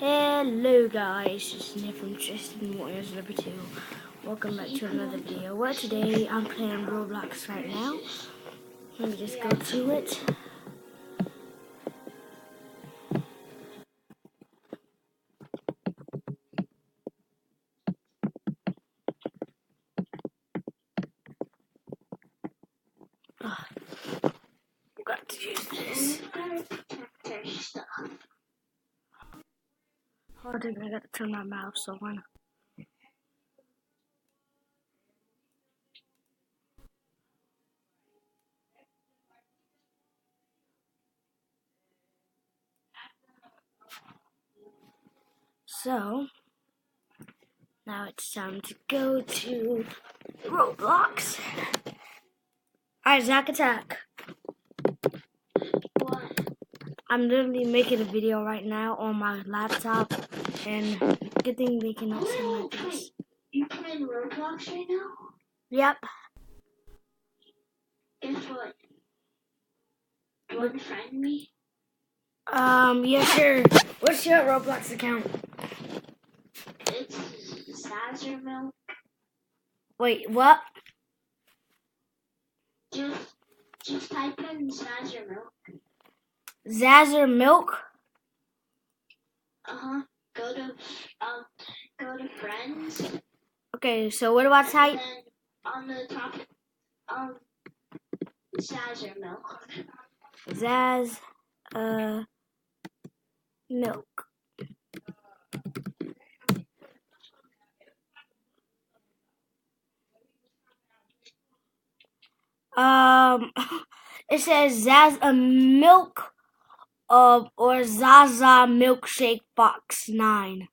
Hello guys, it's Nick from Tristan Warriors number 2. Welcome back to another video. Well, today I'm playing Roblox right now. Let me just go to it. Got to use this. Hold on, I gotta turn my mouse on. So, now it's time to go to Roblox. Alright, Zack Attack. I'm literally making a video right now on my laptop, and good thing they cannot see my face. You playing Roblox right now? Yep. Guess what? Do you want to friend me? Yeah, sure. What's your Roblox account? It's Sazermilk. Wait, what? Just type in Sazermilk. Zazermilk? Go to friends. Okay, so what do I type? And then on the top, Sazermilk. Milk. It says Milk, or Zaza Milkshake Box 9.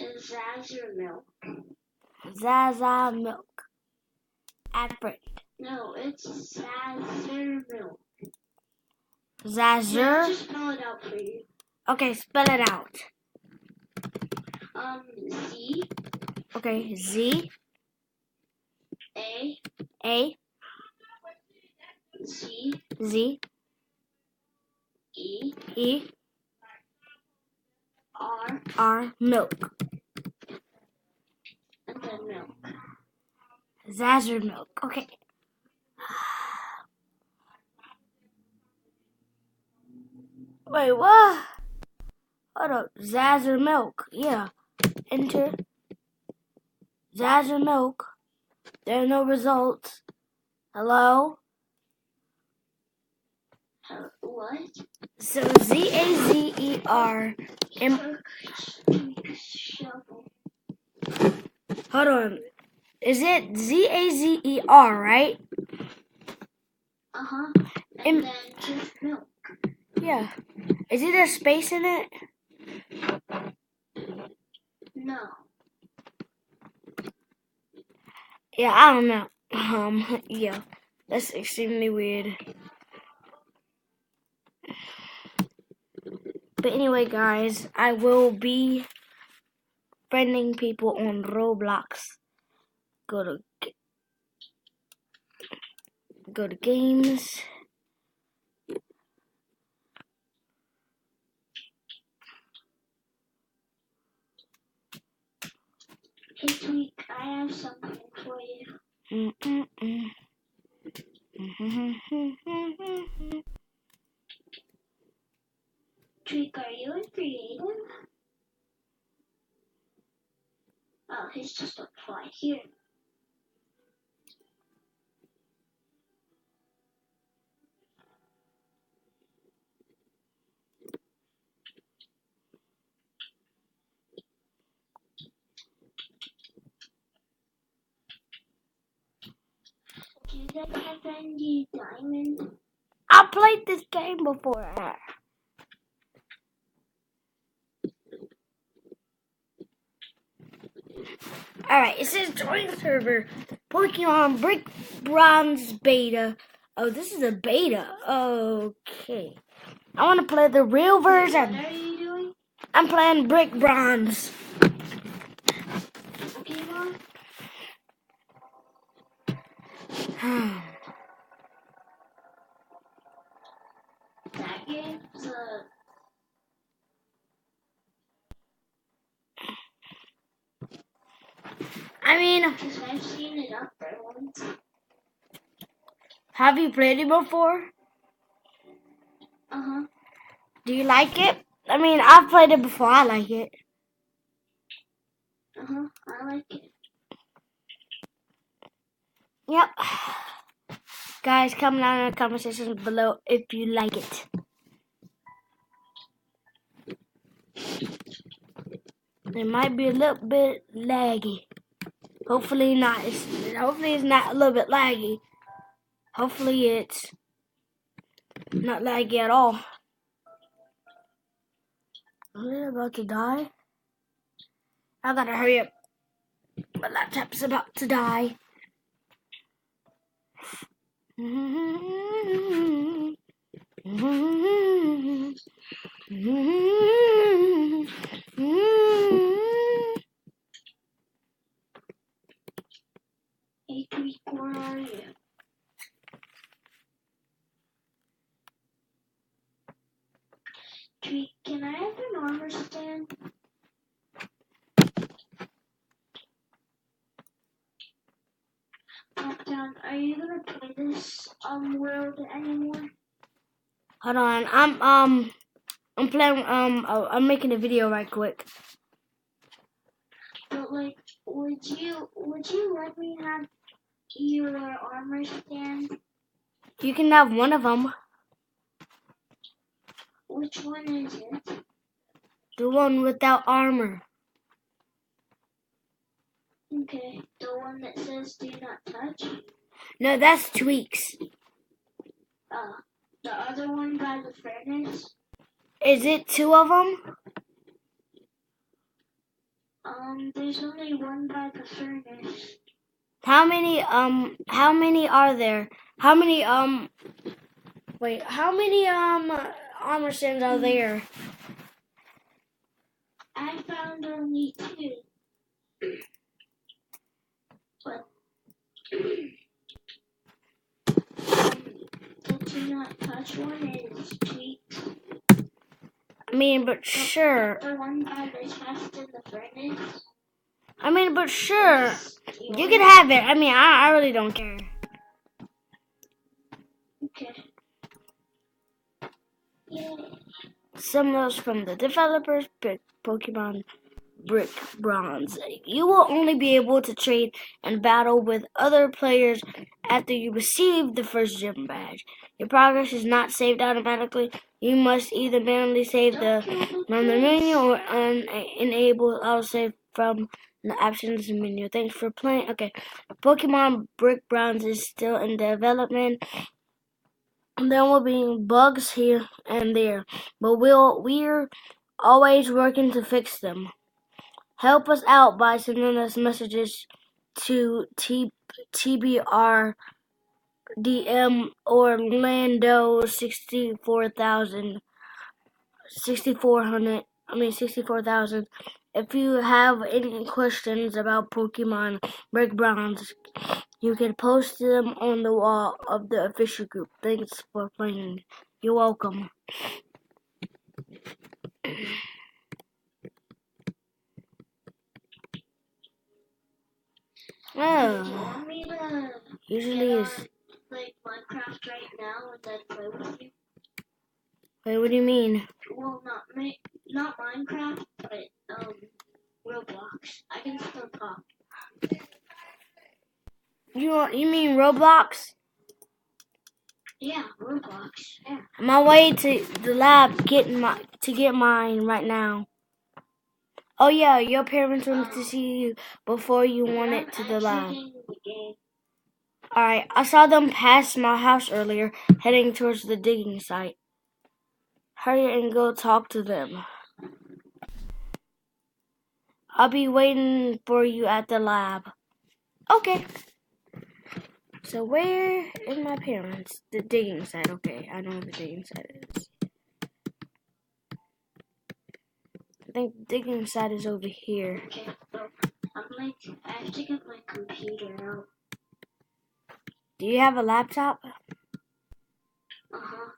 Sazermilk. Zaza Milk. Add friend. No, it's Sazermilk. Zazer? Yeah, just spell it out for you. Okay, spell it out. Z. Okay, Z. A. Z. Z. E. R. Milk. And then milk. Zazer Milk. Okay. Wait, what? Hold up. Zazer Milk. Yeah. Enter. Zazer Milk. There are no results. Hello? What? So Zazer. Hold on. Is it Zazer, right? And then just milk. Yeah. Is it a space in it? No. Yeah, I don't know. Yeah. That's extremely weird. But anyway, guys, I will be friending people on Roblox. Go to games. Hey, Tweak, I have something for you. Tweak, are you in creative? Oh, he's just a fly here. Do you guys have any diamond? I played this game before. Alright, it says join server. Pokemon Brick Bronze Beta. Oh, this is a beta. Okay. I want to play the real version. What are you doing? I'm playing Brick Bronze. Pokemon? That game's I mean, Because I've seen it up there once. have you played it before? Uh-huh. Do you like it? I mean, I've played it before. I like it. Uh-huh. I like it. Yep. Guys, comment down in the comment section below if you like it. It might be a little bit laggy. Hopefully not. Hopefully it's not a little bit laggy. Hopefully it's not laggy at all. Am I about to die? I gotta hurry up. My laptop's about to die. Hey, Tweak, where are you? Tweak, can I have an armor stand? Down, are you gonna play this world anymore? Hold on, I'm playing. I'm making a video right quick. But like, would you let me have your armor stand? You can have one of them. Which one is it? The one without armor. Okay, the one that says "Do not touch." No, that's Tweaks. The other one by the furnace. Is it two of them? There's only one by the furnace. How many are there? How many armor stands are there? I found only 2. But the "Do not touch" one is Tweaks. I mean, but sure. The one by the chest in the furnace. I mean, but sure. You can have it. I mean, I really don't care. Okay. Yeah. Symbols from the developers, Pokemon Brick Bronze. You will only be able to trade and battle with other players after you receive the first gym badge. Your progress is not saved automatically. You must either manually save from the menu or enable autosave from the options menu. Thanks for playing. Okay, Pokemon Brick Bronze is still in development. There will be bugs here and there, but we're always working to fix them. Help us out by sending us messages to TBR DM Orlando 64,000. If you have any questions about Pokemon Brick Bronze, you can post them on the wall of the official group. Thanks for playing. You're welcome. Do you want me to Usually get is. on, like, Minecraft right now and then play with you? Wait, what do you mean? Well, not Minecraft, but Roblox. I can still talk. You mean Roblox? Yeah, Roblox. Yeah. I'm on my way to the lab to get mine right now. Oh yeah, your parents wanted to see you before you went to the lab. Alright, I saw them pass my house earlier, heading towards the digging site. Hurry and go talk to them. I'll be waiting for you at the lab. Okay. So where is my parents? The digging site. Okay, I know where the digging site is. I think the digging site is over here. Okay, so I have to get my computer out. Do you have a laptop? Uh-huh.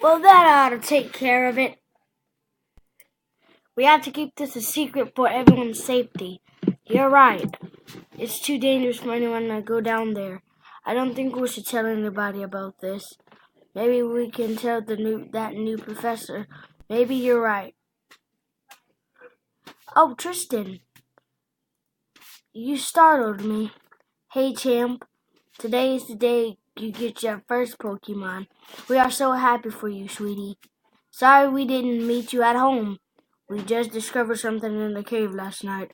Well, that ought to take care of it. We have to keep this a secret for everyone's safety. You're right. It's too dangerous for anyone to go down there. I don't think we should tell anybody about this. Maybe we can tell that new professor. Maybe you're right. Oh, Tristan. You startled me. Hey, champ. Today is the day you get your first Pokemon. We are so happy for you, sweetie. Sorry we didn't meet you at home. We just discovered something in the cave last night.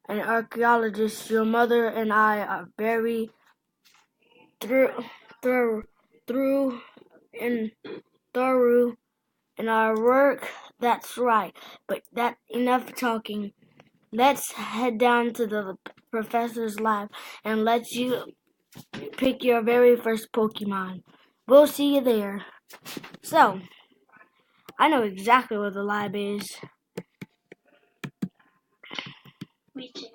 An archaeologist, your mother and I are very thorough in our work. That's right. But that's enough talking. Let's head down to the professor's lab and let you pick your very first Pokemon. We'll see you there. So, I know exactly where the lab is. Me too.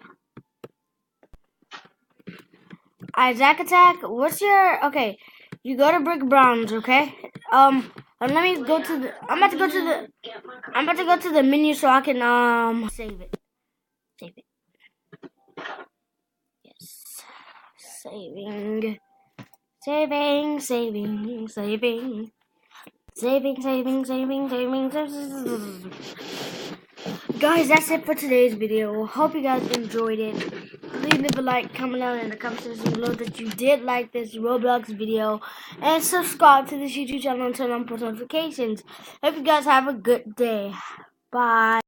Isaac Attack, what's your... Okay, you go to Brick Bronze, okay? Let me go to the... I'm about to go to the menu so I can, save it. Save it. Yes. Saving. Guys, that's it for today's video. Hope you guys enjoyed it. Please leave a like, comment down in the comment section below that you did like this Roblox video. And subscribe to this YouTube channel and turn on post notifications. Hope you guys have a good day. Bye.